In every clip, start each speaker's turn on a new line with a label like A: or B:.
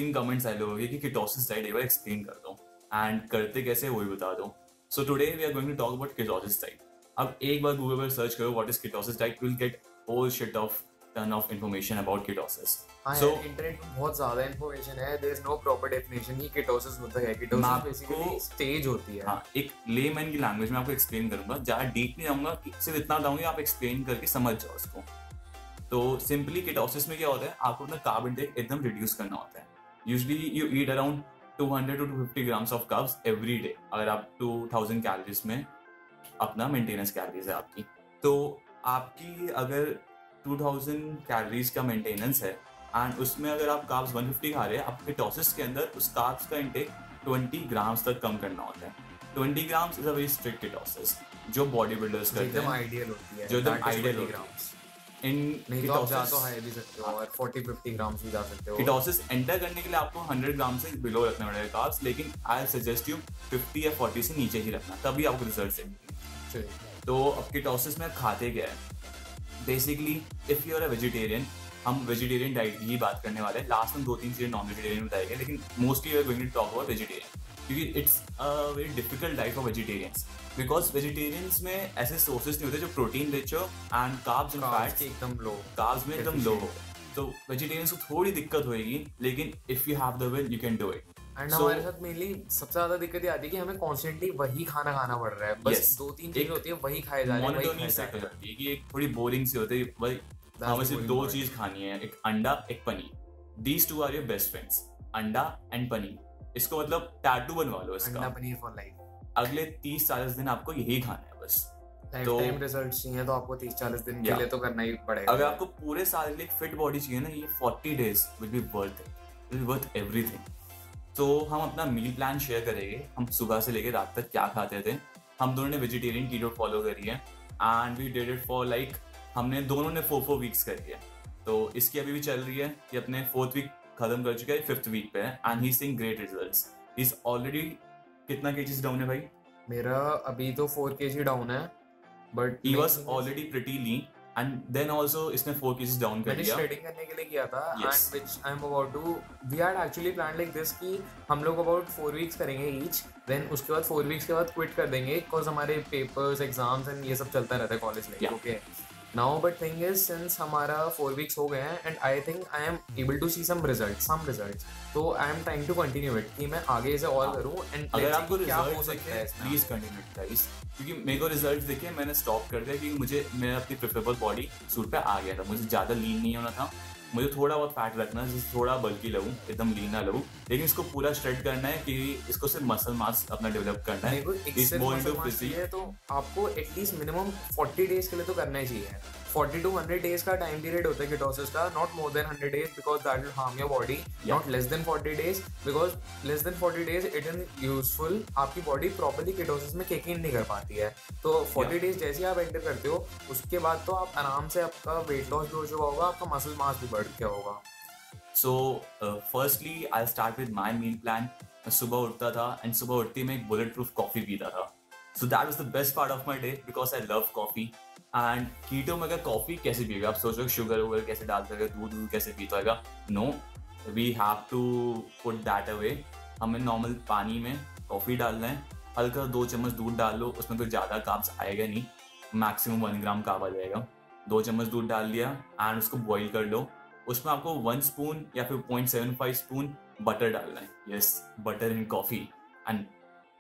A: 2-3 comments आए लोगों के कि कीटोसिस डाइट एक बार एक्सप्लेन कर दो एंड करते कैसे वही बता दो। So today we are going to talk about ketosis diet. अब एक बार गूगल पर सर्च करो what is ketosis diet, you will get whole shit of ton of information about ketosis.
B: So internet पे बहुत ज्यादा इन्फॉर्मेशन है, there is no proper definition कि कीटोसिस होता है। कीटोसिस बेसिकली स्टेज होती है।
A: हाँ, एक लेमैन की लैंग्वेज में आपको एक्सप्लेन करूंगा, ज्यादा डीप नहीं जाऊंगा, सिर्फ इतना बताऊंगा आप एक्सप्लेन करके समझ जाओ उसको। तो सिंपली कीटोसिस में क्या होता है, आपको अपना कार्ब इंटेक एकदम रिड्यूस करना होता है। Usually you eat around 200 to 250 grams of carbs every day. अगर आप 2000 कैलोरीज में अपना मेंटेनेंस कैलोरीज है आपकी, तो आपकी अगर 2000 कैलोरीज का मेंटेनेंस है एंड उसमें अगर आप कार्ब्स 150 खा रहे हैं, आपके कीटोसिस के अंदर उस कार्ब्स का इंटेक 20 ग्राम्स तक कम करना होता है। 20 grams is a very strict ketosis जो बॉडी बिल्डर्स करते हैं,
B: एकदम आइडियल होती है,
A: जो एकदम आइडियल होती है। इन
B: नहीं तो आप जा तो हाई भी सकते हो और 40-50 ग्राम्स भी जा सकते हो।
A: कीटोसिस एंटर करने के लिए आपको 100 ग्राम से बिलो रखना पड़ेगा कार्ब्स, लेकिन आई सजेस्ट यू 50 या 40 से नीचे ही रखना, तभी आपको रिजल्ट देंगे। तो अब कीटोसिस में खाते क्या है, basically if you are a vegetarian, हम वेजिटेरियन डाइट की ही बात करने वाले हैं। लास्ट में 2-3 चीजें नॉन वेजिटेरियन बताई गई, लेकिन mostly we are going to talk about vegetarian, क्योंकि it's a very difficult diet for vegetarians, because vegetarians में ऐसे सोर्सेस नहीं होते जो प्रोटीन रिच हो एंड कार्ब्स एंड फैट्स
B: एकदम लो,
A: कार्ब्स में एकदम लो हो। तो वेजिटेरियंस को थोड़ी दिक्कत होगी, लेकिन if you have the will you can do it.
B: And हमारे साथ मेनली सबसे ज्यादा दिक्कत ये आती है कि हमें कॉन्स्टेंटली वही खाना खाना पड़ रहा है, बस 2-3 चीज होती है वही खाए जा रहे हैं,
A: मोनोटोनी सेट हो जाती है कि एक थोड़ी बोरिंग सी होती है भाई, हमें सिर्फ 2 चीज खानी है, एक अंडा एक paneer. These two are your best friends, अंडा एंड पनीर। इसको मतलब टैटू बनवा लो इसका,
B: अंडा पनीर फॉर लाइफ।
A: अगले 30-40 दिन आपको यही खाना है बस।
B: तो टाइम रिजल्ट्स चाहिए तो आपको 30-40 दिन के लिए तो करना ही पड़ेगा।
A: अगर आपको पूरे साल के लिए एक फिट बॉडी चाहिए ना, ये 40 days will be worth it, will be worth everything. तो हम अपना मील प्लान शेयर करेंगे, हम सुबह से लेकर रात तक क्या खाते थे। हम दोनों ने वेजिटेरियन कीटो फॉलो करी है and we did it for like, हमने दोनों ने 4 वीक्स करी है। तो इसकी अभी भी चल रही है, ये अपने 4th वीक खत्म कर चुका है, 5th वीक पे है and he is seeing great results. He is already कितना केजीज डाउन है भाई?
B: मेरा अभी तो 4 kg डाउन है, but
A: he was already pretty lean and then also इसने 4 kgs डाउन कर दिया।
B: मैंने shredding करने के लिए किया था and which I am about to, we had actually planned like this कि हम लोग about 4 weeks करेंगे each, then उसके बाद 4 weeks के बाद quit कर देंगे because हमारे papers, exams and ये सब चलता रहता है college में। Okay, now but thing is since हमारा 4 weeks हो गए हैं and I think I am able to see some results, तो I am trying to continue it कि मैं आगे से और करूँ and
A: अगर आपको
B: क्या हो सकता है
A: प्लीज कंटिन्यू इट गाइस, क्योंकि मेरे को रिजल्ट देखे मैंने स्टॉप कर दिया, क्योंकि मुझे मेरा अपनी प्रेफरेबल बॉडी सूट पे आ गया था। मुझे ज़्यादा लीन नहीं होना था, मुझे थोड़ा बहुत फैट रखना है जिससे थोड़ा बल्कि लगूँ, एकदम लीन ना लगूँ, लेकिन इसको पूरा स्ट्रेट करना है कि इसको सिर्फ मसल मास अपना डेवलप करना है।
B: तो आपको एटलीस्ट मिनिमम 40 डेज के लिए तो करना ही चाहिए। 40 to 100 डेज का टाइम पीरियड होता है कीटोसिस का, not more than 100 days because that will harm your body, not less than 40 days because less than 40 days it is useful, आपकी बॉडी प्रॉपर्ली कीटोसिस में किक इन नहीं कर पाती है। तो 40 डेज जैसे ही आप एंटर करते हो उसके बाद तो आप आराम से आपका वेट लॉस भी हो चुका होगा, आपका मसल मास भी बढ़ गया होगा।
A: So firstly I start with my meal plan. मैं सुबह उठता था एंड सुबह उठती मैं एक बुलेट प्रूफ कॉफी पीता था। So that was the best part of my day because I love coffee. And keto में अगर कॉफी कैसे पिएगा, आप सोच रहे हो शुगर वगैरह कैसे डाल देगा, दूध कैसे पीता होगा? No, we have to put that away. हमें नॉर्मल पानी में कॉफी डालना है, हल्का 2 चम्मच दूध डाल लो, उसमें कोई ज़्यादा कार्ब्स आएगा नहीं, मैक्सिमम 1 ग्राम कार्ब आ जाएगा। 2 चम्मच दूध डाल लिया एंड उसको बॉईल कर लो। उसमें आपको 1 स्पून या फिर 0.75 स्पून बटर डालना है। Yes, butter in coffee and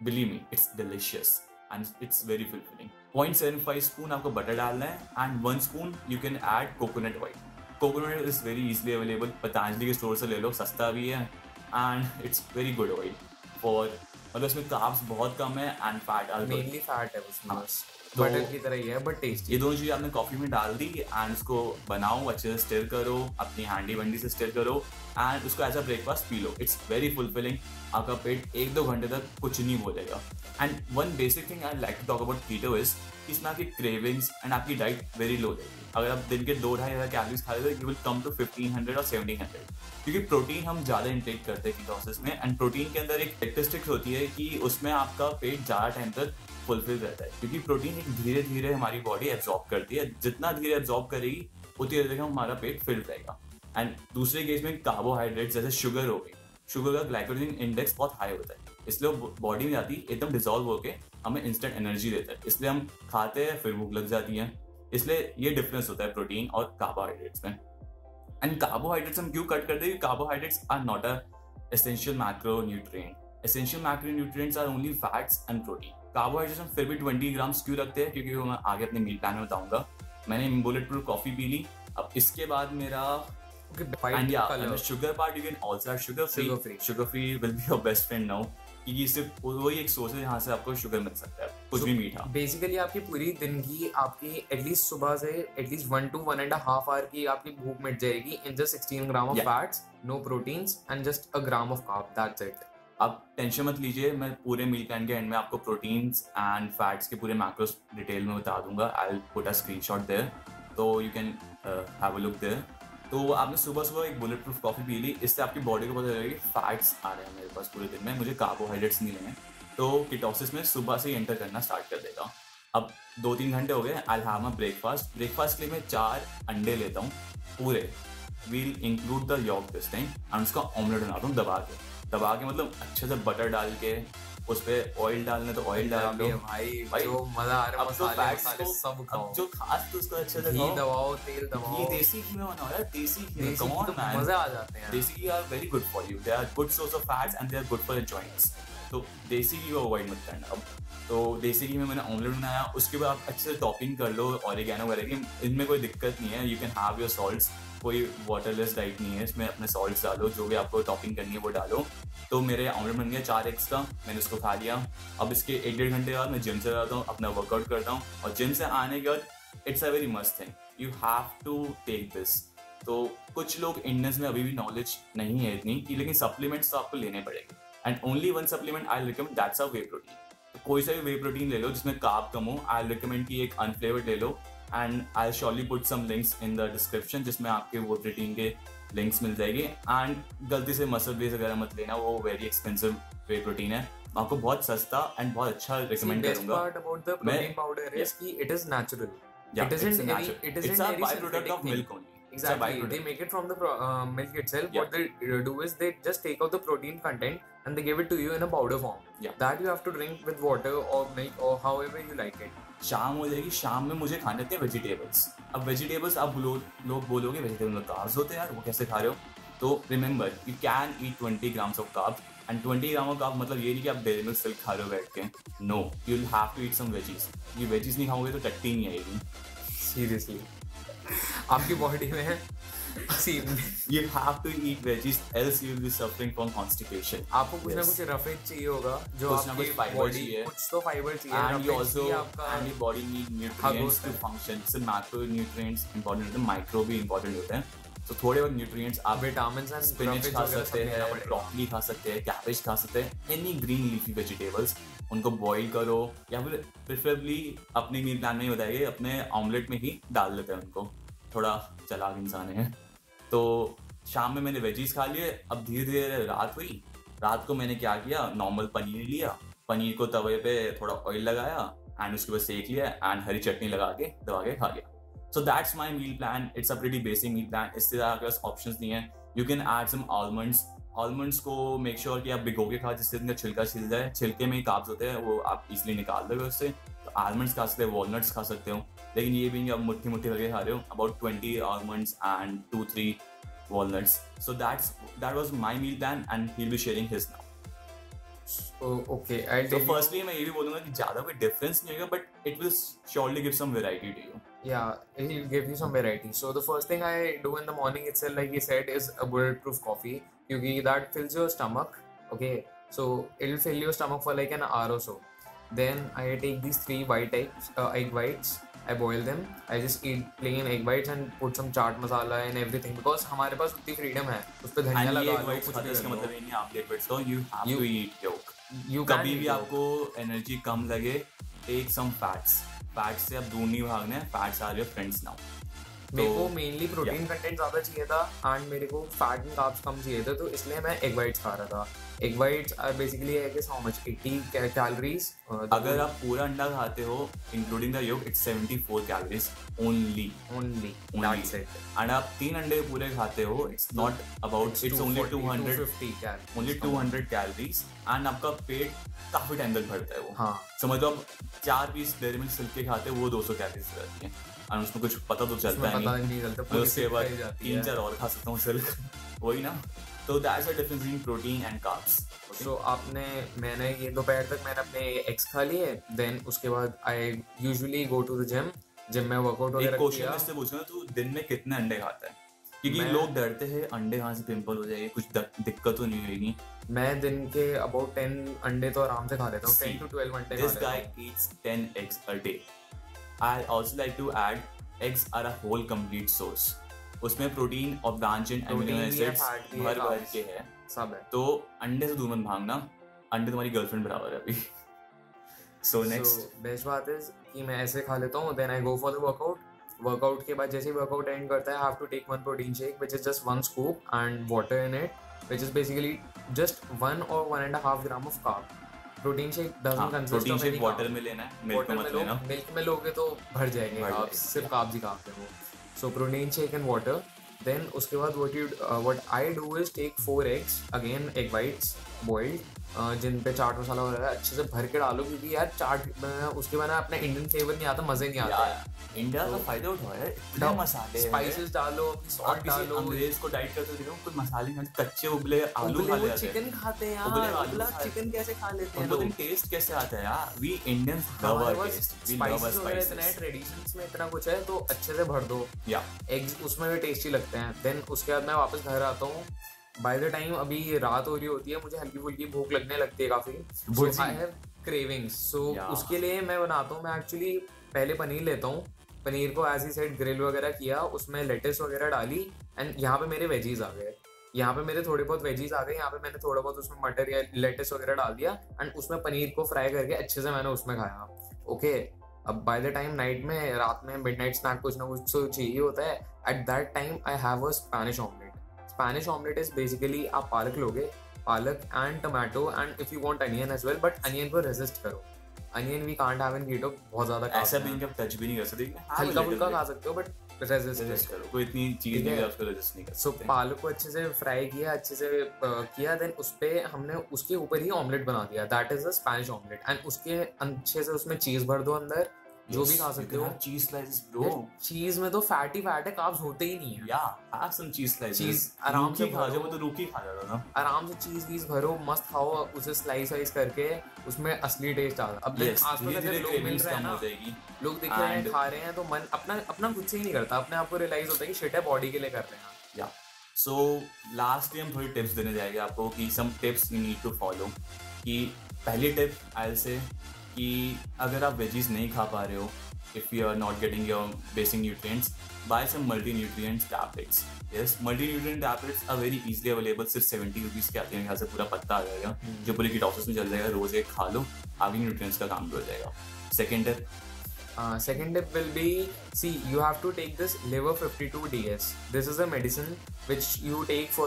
A: believe me it's delicious and it's very fulfilling. 0.75 spoon आपको बटर डालना है and 1 spoon you can add coconut oil. Coconut is very easily available, Patanjali के स्टोर से ले लो, सस्ता भी है and it's very good oil for, मतलब इसमें कार्ब्स बहुत कम है एंड फैट
B: मेनली फैट है उसमें, बस बटर की तरह ही है बट टेस्टी।
A: ये दोनों चीज़ आपने कॉफी में डाल दी एंड उसको बनाओ, अच्छे से स्टिर करो, अपनी हैंडी वंडी से स्टिर करो एंड उसको एज अ ब्रेकफास्ट पी लो। इट्स वेरी फुलफिलिंग, आपका पेट 1-2 घंटे तक कुछ नहीं बोलेगा। And one basic thing I like to talk about keto is इसमें आपकी क्रेविंग्स एंड आपकी डाइट वेरी लो रहेगी। अगर आप दिन के 2-2.5 कैलोरीज खा रहे हो, यू विल कम टू 1500 और 1700, क्योंकि प्रोटीन हम ज़्यादा इंटेक करते हैं कीटोसिस में एंड प्रोटीन के अंदर एक स्टैटिस्टिक्स होती है कि उसमें आपका पेट ज़्यादा टाइम तक फुलफिल रहता है, क्योंकि प्रोटीन एक धीरे धीरे हमारी बॉडी एब्जॉर्ब करती है, जितना धीरे एब्जॉर्ब करेगी उतनी देर तक हमारा पेट फिल रहेगा। एंड दूसरे केस में कार्बोहाइड्रेट जैसे शुगर हो गई, शुगर का ग्लाइकोजन इंडेक्स बहुत हाई होता है, इसलिए वो बॉडी में आती एकदम डिजॉल्व होके हमें इंस्टेंट एनर्जी देता है, इसलिए हम खाते हैं फिर भूख लग जाती है। इसलिए ये डिफरेंस होता है प्रोटीन और कार्बोहाइड्रेट्स में। एंड कार्बोहाइड्रेट्स हम क्यों कट करते हैं? Carbohydrates are not a essential macronutrient. Essential macronutrients are only fats and protein. Carbohydrates हम फिर भी 20 ग्राम्स क्यों रखते हैं, क्योंकि वो मैं आगे अपने मील प्लान में बताऊंगा। मैंने बुलेट प्रूफ कॉफी पी ली। अब इसके बाद मेरा and yeah, and the sugar part you can also add sugar free. Sugar free will be your best friend now, क्योंकि सिर्फ वही एक सोर्स है जहाँ से आपको शुगर मिल सकता है, कुछ भी मीठा।
B: बेसिकली आपकी पूरी दिन की आपकी एटलीस्ट सुबह से एटलीस्ट 1 to 1.5 आवर की आपकी भूख मिट जाएगी in just 16 gram of fats, no proteins and just a gram of carb, that's it.
A: आप टेंशन मत लीजिए, मैं पूरे मील प्लान के एंड में आपको प्रोटीन्स एंड फैट्स के पूरे मैक्रोस डिटेल में बता दूंगा। I will put a screenshot there, तो you can have a look there. तो आपने सुबह सुबह एक बुलेट प्रूफ कॉफी पी ली, इससे आपकी बॉडी को पता चलेगा कि फैट्स आ रहे हैं मेरे पास पूरे दिन में, मुझे कार्बोहाइड्रेट्स नहीं लेंगे, तो कीटोसिस में सुबह से ही एंटर करना स्टार्ट कर देगा। अब 2-3 घंटे हो गए, I have my breakfast. Breakfast के लिए मैं 4 अंडे लेता हूँ पूरे, we'll include the yolk this time, and उसका ऑमलेट बनाता हूँ दबा के मतलब अच्छे से बटर डाल के, उस पे ऑयल डालना तो ऑयल डाल दो
B: भाई जो मजा आ रहा है, मसाले सब खाओ,
A: जो खास तो उसको अच्छे से
B: घी दबाओ, तेल दबाओ।
A: ये देसी घी में बना है, देसी घी, कम ऑन मैन,
B: मजा आ जाते हैं।
A: Desi ghee are very good for you, they are good source of fats and they are good for your joints. तो देसी घी को अवॉइड मत करना। अब तो देसी घी में मैंने ऑमलेट बनाया, उसके बाद आप अच्छे से टॉपिंग कर लो ऑरिगेनो वगैरह की, इनमें कोई दिक्कत नहीं है, you can have your salts, कोई वाटरलेस डाइट नहीं है इसमें, अपने सॉल्ट्स डालो, जो भी आपको टॉपिंग करनी है वो डालो। तो मेरे ऑमलेट बन गया 4 एग्स का, मैंने उसको खा लिया। अब इसके 1-1.5 घंटे बाद मैं जिम से जाता हूँ, अपना वर्कआउट करता हूँ, और जिम से आने के बाद it's a very must thing, you have to take this. तो कुछ लोग इंडियंस में अभी भी नॉलेज नहीं है इतनी कि, लेकिन सप्लीमेंट्स तो आपको लेने पड़ेंगे, and only one supplement I recommend, that's a way protein. तो कोई सा भी वे प्रोटीन ले लो जिसमें कार्ब कम हो, आई रिकमेंड कि एक अनफ्लेवर्ड ले लो, and I surely put some links in the description जिसमें आपके वो प्रोटीन के लिंक्स मिल जाएगी। एंड गलती से मसल बेस वगैरह मत लेना, वो वेरी एक्सपेंसिव वे प्रोटीन है, मैं आपको बहुत सस्ता एंड बहुत अच्छा रिकमेंड करूंगा।
B: Best part about the protein powder is कि it is natural,
A: it isn't a byproduct of milk only.
B: Exactly, they make it from the milk itself. What they do is they just take out the protein content and they give it to you in a powder form. That you have to drink with water or milk or however you like it.
A: शाम हो जाएगी, शाम में मुझे खाने थे vegetables. अब vegetables आप लोग बोलोगे वेजिटेबल में कार्ब्स होते हैं यार, वो कैसे खा रहे हो? तो remember you can eat 20 grams of carbs, and 20 gram of carb मतलब ये नहीं कि आप डेयरी मिल्क सिल्क खा रहे हो बैठ के, no, you will have to eat some veggies. ये वेजीज नहीं खाओगे तो टट्टी नहीं आएगी,
B: सीरियसली आपकी बॉडी में
A: you have to eat veggies else you will be suffering from constipation.
B: आपको कुछ ना कुछ रफेज चाहिए होगा, जो आपकी बॉडी कुछ तो फाइबर चाहिए,
A: and you also and your body need nutrients to function. So macronutrients important होते हैं, माइक्रो भी important होते हैं, तो थोड़े बहुत न्यूट्रिएंट्स आप
B: विटामिन्स एंड
A: स्पिनच खा सकते हैं, ब्रोकली खा सकते हैं, कैबेज खा सकते हैं, एनी ग्रीन लीफी वेजिटेबल्स, उनको बॉईल करो, या फिर प्रेफरेबली अपने मील प्लान में ही बताइए अपने ऑमलेट में ही डाल देते हैं उनको, थोड़ा चालाक इंसान है। तो शाम में मैंने वेजीज खा लिए। अब धीरे धीरे रात हुई, रात को मैंने क्या किया, नॉर्मल पनीर लिया, पनीर को तवे पे थोड़ा ऑयल लगाया एंड उसके बाद सेक लिया एंड हरी चटनी लगा के दबा के खा लिया। So that's my meal plan, it's a pretty basic meal plan. इससे ज़्यादा आपके पास ऑप्शंस नहीं है। You can add some almonds, almonds को मेक श्योर कि आप भिगो के खा, जिससे उनका छिलका छिल जाए, छिलके में ही कार्ब्स होते हैं, वो आप इजिली निकाल दोगे उससे। तो आलमंड्स खा सकते हो, वॉलनट्स खा सकते हो, लेकिन ये भी आप मुट्ठी मुट्ठी करके खा रहे हो, about 20 almonds and 2-3 walnuts. So that was my meal plan and he'll be sharing his now.
B: Okay,
A: so firstly मैं ये भी बोलूँगा कि ज़्यादा कोई difference नहीं होगा, but it will surely give some variety to you.
B: Yeah, it will give you some variety. So the first thing I do in the morning itself, like you said, is a bulletproof coffee, because that fills your stomach. Okay, so it will fill your stomach for like an hour or so. Then I take these 3 egg whites. I boil them. I just eat plain egg whites and put some chaat masala and everything, because हमारे पास उतनी freedom है, उस पे धनिया लगा लो, कुछ भी।
A: इसका मतलब ये नहीं आप egg whites खाओ, you have to eat yolk. कभी भी आपको एनर्जी कम लगे, take some fats. फैट्स से आप दूर नहीं भागना है, fats are your friends now.
B: मेरे को मेनली प्रोटीन कंटेंट ज्यादा चाहिए था एंड मेरे को फैट एंड कार्ब्स कम चाहिए थे, तो इसलिए मैं एग वाइट्स खा रहा था। Egg whites are basically I guess how much 80 calories.
A: अगर आप पूरा अंडा खाते हो including the yolk, it's 74 calories only
B: that's it.
A: And आप 3 अंडे पूरे खाते हो, it's not about, it's only 200 calories and आपका पेट काफी टाइम तक भरता है वो।
B: हाँ
A: समझ लो आप 4 पीस डेयरी मिल्क सिल्क के खाते हो, वो 200 कैलोरीज रहती है और उसमें कुछ पता तो चलता है नहीं, उसके बाद 3-4 और खा सकता हूँ सिल्क वही ना। तो that's the difference between protein and carbs.
B: So मैंने ये दोपहर तक मैंने अपने एग्स खा लिए, देन उसके बाद I usually go to the gym में वर्कआउट वगैरह किया।
A: एक क्वेश्चन इससे पूछना, तू दिन में कितने अंडे खाता है? क्योंकि लोग डरते हैं अंडे खाने से पिंपल हो जाएगी, कुछ दिक्कत तो नहीं होगी।
B: मैं दिन के अबाउट 10 अंडे तो आराम से खा लेता हूँ, 10 to 12 अंडे।
A: This guy eats 10 eggs a day. I also like to add eggs are a whole complete source. उसमें प्रोटीन और ब्रांचेड एमिनो एसिड्स भर के है,
B: सब है।
A: तो अंडे से दूर मत भागना, अंडे तुम्हारी गर्लफ्रेंड बराबर है अभी। So next
B: बेस्ट बात है कि मैं ऐसे खा लेता हूँ, then I go for the workout के बाद जैसे ही वर्कआउट एंड करता है, I have to take 1 protein shake which is just 1 scoop and water in it which is basically just 1 or 1.5 gram of carb. Protein shake doesn't consist of any
A: water में लेना है, milk में मत लेना।
B: Milk में लोगे तो भर जाएंगे कार्ब्स, सिर्फ कार्ब्स ही कार्ब्स है वो। So protein shake and water, then उसके बाद what I do is take 4 eggs, again egg whites boiled, जिन पे चाट मसाला वगैरह अच्छे से भर के डालो, क्योंकि यार चाट उसके बाद अपना इंडियन फ्लेवर नहीं आता, मजे नहीं आता।
A: इंडिया का फायदा उठाओ यार, इतने मसाले,
B: स्पाइसेस डालो, सॉल्ट डालो।
A: अंग्रेज को डाइट करते देखो, कुछ मसाले में कच्चे उबले आलू खा लेते हैं,
B: चिकन खाते हैं यार, उबला चिकन कैसे खा लेते हैं
A: लोग? टेस्ट कैसे आता है यार? We Indians love our taste, we love our spices.
B: इतना ट्रेडिशंस में इतना कुछ है तो अच्छे से भर दो।
A: या
B: एग्स उसमें भी टेस्टी लगते हैं। देन उसके बाद मैं वापस घर आता हूँ, बाय द टाइम अभी रात हो रही होती है, मुझे हल्की फुल्की भूख लगने लगती है काफी, सो आई हैव क्रेविंग्स। सो उसके लिए मैं बनाता हूँ, मैं एक्चुअली पहले पनीर लेता हूँ, पनीर को एज ही सेड ग्रिल वगैरह किया, उसमें लेटेस वगैरह डाली एंड यहाँ पे मेरे वेजीज आ गए, यहाँ पे मेरे थोड़े बहुत वेजीज आ गए, यहाँ पे मैंने थोड़ा बहुत उसमें मटर या लेटेस वगैरह डाल दिया एंड उसमें पनीर को फ्राई करके अच्छे से मैंने उसमें खाया। ओके, अब बाय द टाइम नाइट में, रात में मिडनाइट स्नैक कुछ ना कुछ तो चाहिए होता है। At that time I have a Spanish omelette. Spanish omelette is basically आप पालक लोगे, palak and tomato and if you want onion as well, but onion को रेजिस्ट करो, onion we can't have in keto, बहुत ज्यादा
A: ऐसा भी इनका टच भी नहीं कर सकते,
B: हल्का फुल्का खा सकते हो बट रेजिस्ट करो,
A: कोई इतनी चीज नहीं है उसको रेजिस्ट नहीं कर सकते।
B: सो पालक को अच्छे से फ्राई किया, अच्छे से किया, देन उस पे हमने उसके ऊपर ही ऑमलेट बना दिया, that is a Spanish omelette. And उसके अच्छे से उसमें चीज भर दो अंदर, जो भी खा सकते हो।
A: चीज स्लाइसेस ब्रो,
B: चीज में तो फैट ही फैट है, कार्ब्स होते ही नहीं है।
A: या हैव सम चीज स्लाइसेस,
B: चीज आराम से
A: खा जाओ, तो रूखी खा जाता था,
B: आराम से चीज वीज भरो, मस्त खाओ, उसे स्लाइस वाइस करके, उसमें असली टेस्ट आता है। अब आसपास अगर लोग मिल रहे हैं ना, लोग दिख रहे हैं, खा रहे हैं, तो मन अपना खुद से ही नहीं करता, अपने आप को रियलाइज होता है कि शिट है, बॉडी के लिए कर रहे हैं।
A: या सो लास्टली हम थोड़ी टिप्स देने जाएंगे आपको कि some tips you need to follow. कि पहली टिप आई से कि अगर आप वेजीज नहीं खा पा रहे हो, if you are not getting your basic nutrients, buy some multi-nutrient tablets. Yes, multi-nutrient tablets are very easily available, सिर्फ 70 रुपीज़ के आते हैं, यहाँ से पूरा पत्ता आ जाएगा जो पूरी कीटोसिस में चल जाएगा, रोज एक खा लो, आपकी न्यूट्रिएंट्स का काम भी हो जाएगा।
B: Second tip will be, see, you have to take this liver 52DS. This is a medicine which you take for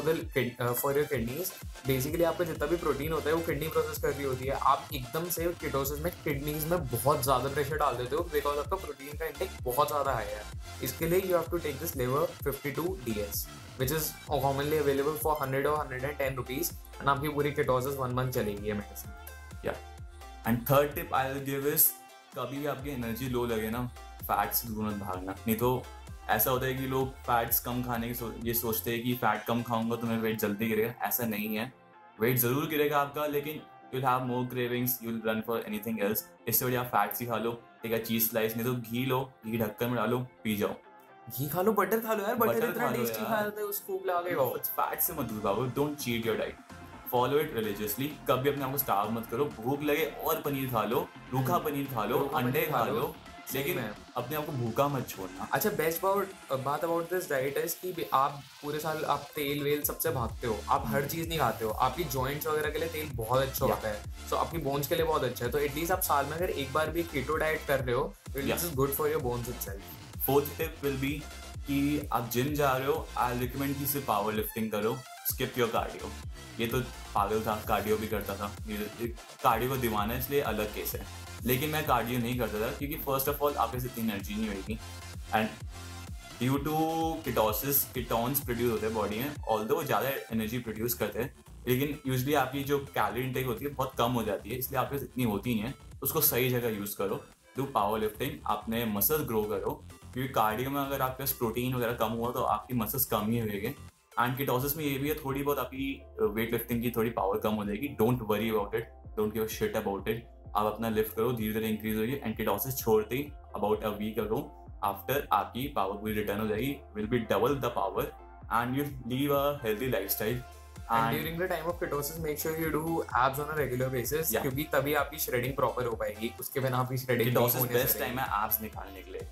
B: your kidneys. Basically आपका जितना भी प्रोटीन होता है वो किडनी प्रोसेस कर रही होती है। आप एकदम से कीटोसिस में किडनीज में बहुत ज़्यादा प्रेशर डाल देते हो बिकॉज आपका प्रोटीन का इंटेक बहुत ज़्यादा हाई है। इसके लिए you have to take this liver 52DS which is commonly available for 100 or 110 rupees and आपकी पूरी कीटोसिस 1 month चलेगी ये medicine.
A: Yeah. And third tip I will give is, कभी भी आपकी एनर्जी लो लगे ना, फैट्स से दूर मत भागना। नहीं तो ऐसा होता है कि लोग फैट्स कम खाने की ये सोचते हैं कि फैट कम खाऊंगा तो मेरा वेट जल्दी गिरेगा। ऐसा नहीं है, वेट जरूर गिरेगा आपका, लेकिन you will have more cravings, you will run for anything else. इससे बढ़िया फैट्स ही खा लो, ठीक है, चीज स्लाइस, नहीं तो घी लो, घी ढक्कन में डालो, पी जाओ।
B: घी खा लो, बटर खा लो यार, बटर इतना टेस्टी खा रहे थे, उसको लगा के
A: फैट से मत दूर भागो, don't cheat your diet, follow it religiously. कभी अपने आपको स्टार्व मत करो, भूख लगे और पनीर खा लो, रूखा पनीर खा लो, अंडे खा लो, लेकिन अपने आप को भूखा मत छोड़ना।
B: अच्छा, बेस्ट बात अबाउट दिस डाइट है कि आप पूरे साल आप तेल वेल सबसे भागते हो, आप हर चीज नहीं खाते हो। आपकी जॉइंट्स वगैरह के लिए तेल बहुत अच्छा होता है, सो आपकी बोन्स के लिए बहुत अच्छा है। तो एटलीस्ट आप साल में अगर एक बार भी कीटो डाइट कर रहे हो, this is good for your bones itself.
A: Fourth tip will be कि आप जिम जा रहे हो, आई रिकमेंड कि सिर्फ पावर लिफ्टिंग करो, स्किप योर कार्डियो। ये तो पागल था, कार्डियो भी करता था, कार्डियो को दीवाना है इसलिए अलग केस है, लेकिन मैं कार्डियो नहीं करता था क्योंकि फर्स्ट ऑफ ऑल आपके इतनी एनर्जी नहीं होगी, and due to ketosis ketones produce होते हैं बॉडी में, ऑल्दो वो ज़्यादा एनर्जी प्रोड्यूस करते हैं, लेकिन यूजली आपकी जो कैलोरी इंटेक होती है बहुत कम हो जाती है, इसलिए आपके इतनी होती नहीं है। उसको सही जगह यूज़ करो, डू पावर लिफ्टिंग, अपने मसल्स ग्रो करो, क्योंकि कार्डियो में अगर आपके पास प्रोटीन वगैरह कम हुआ तो आपकी मसल्स कम ही होंगे। एंड कीटोसिस में ये भी है, थोड़ी बहुत आपकी वेट लिफ्टिंग की थोड़ी पावर कम हो जाएगी। Don't worry about it, don't give a shit about it. आप अपना लिफ्ट करो, धीरे धीरे इंक्रीज होगी, एंड कीटोसिस छोड़ते ही about a week ago after आपकी पावर पूरी रिटर्न हो जाएगी, will be double the power and you live a healthy lifestyle.
B: And during the time of ketosis, make sure you do abs on a regular basis, क्योंकि तभी आपकी shredding proper हो पाएगी, उसके बिना आपकी shredding नहीं होने से
A: बेस्ट टाइम है एब्स निकालने के लिए,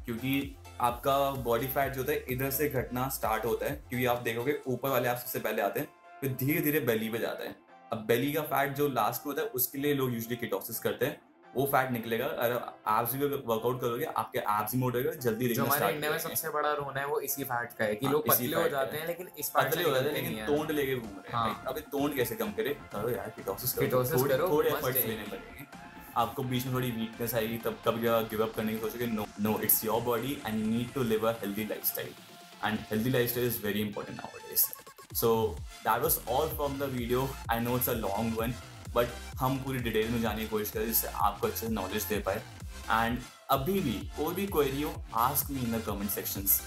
A: क्योंकि आपका बॉडी फैट जो होता है इधर से घटना स्टार्ट होता है, क्योंकि आप देखोगे ऊपर वाले एब्स सबसे पहले आते हैं, फिर धीरे धीरे बेली पे जाता है। अब बेली का फैट जो लास्ट में होता है उसके लिए लोग यूजुअली कीटोसिस करते हैं, वो फैट निकलेगा। अगर एब्स भी वर्कआउट करोगे आपके एब्स मोड होगा, जल्दी दिखना स्टार्ट।
B: हमारे इंडिया में सबसे बड़ा रोना है वो इसी फैट का है कि लोग पतले हो जाते हैं, लेकिन इस फैट
A: पतले हो जाते हैं लेकिन तोंड लेके घूम रहे हैं। अबे तोंड कैसे कम करे? करो यार, कीटोसिस करो, थोड़े एफर्ट्स लेने पड़ेंगे। आपको बीच में थोड़ी वीकनेस आएगी, तब कभी गिव अप करने की सोचोगे। No, it's your body and you need to live a healthy lifestyle, and healthy lifestyle is very important nowadays. So that was all from the video. I know it's a long one, but हम पूरी detail में जाने की कोशिश करें जिससे आपको अच्छे से नॉलेज दे पाए। एंड अभी भी कोई भी क्वेरी हो, ask me in the comment sections.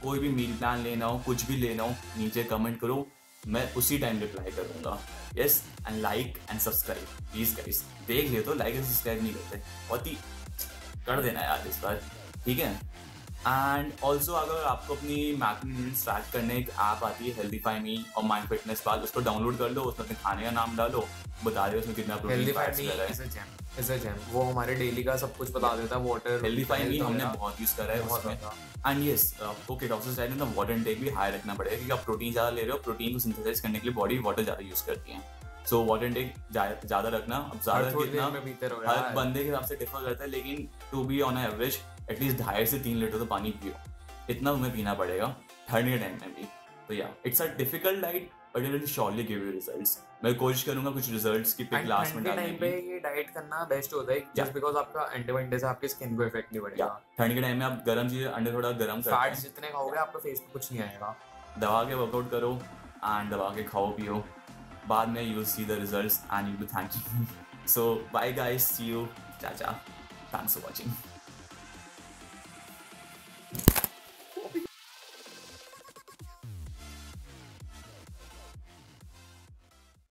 A: कोई भी मील प्लान लेना हो, कुछ भी लेना हो, नीचे कमेंट करो, मैं उसी टाइम रिप्लाई करूँगा। Yes, and like and subscribe please guys. देख लियो तो लाइक एंड सब्सक्राइब नहीं करते, बहुत ही कर देना यार इस बार, ठीक है। एंड ऑल्सो अगर आपको अपनी मैक्रोन्यूट्रिएंट्स ट्रैक करने एक ऐप आती है हेल्दीफाई मी और माइंड फिटनेस पाल, उसको डाउनलोड कर लो, उसमें अपने खाने का नाम डालो, बता दे उसमें कितना प्रोटीन फैट्स लगा है।
B: वो हमारे डेली का सब कुछ बता देता है। वाटर
A: हेल्दीफाई मी हमने बहुत यूज करा है उसमें। एंड यस, आपको कीटोसिस डाइट में वाटर इनटेक भी हाई रखना पड़ेगा, क्योंकि आप प्रोटीन ज़्यादा ले रहे हो, प्रोटीन को सिंथेसाइज करने के लिए बॉडी वाटर ज़्यादा यूज करती है। सो वाटर इनटेक ज़्यादा रखना। अब ज़्यादा कितना हर बंदे के हिसाब से डिफर करता है, लेकिन to be on average at least 2.5 से 3 लीटर तो पानी पियो, इतना तुम्हें पीना पड़ेगा ठंड के टाइम में भी। तो या it's a difficult diet but it will surely give you results. मैं कोशिश करूंगा कुछ रिजल्ट्स की पिक लास्ट में डालने की।
B: ठंड के टाइम पे ये डाइट करना बेस्ट होता है, जस्ट बिकॉज़ आपका एंटीबायोटिक से आपकी स्किन को इफेक्ट नहीं पड़ेगा।
A: ठंड के टाइम में आप गर्म चीजें, अंडे थोड़ा गर्म करते हैं,
B: फैट्स जितने खाओगे आपके फेस पे कुछ नहीं आएगा।
A: दबा के वर्कआउट करो एंड दबा के खाओ पियो, बाद में you see the results and you will thank you. So bye guys, see you, चाचा, थैंक्स फॉर वाचिंग।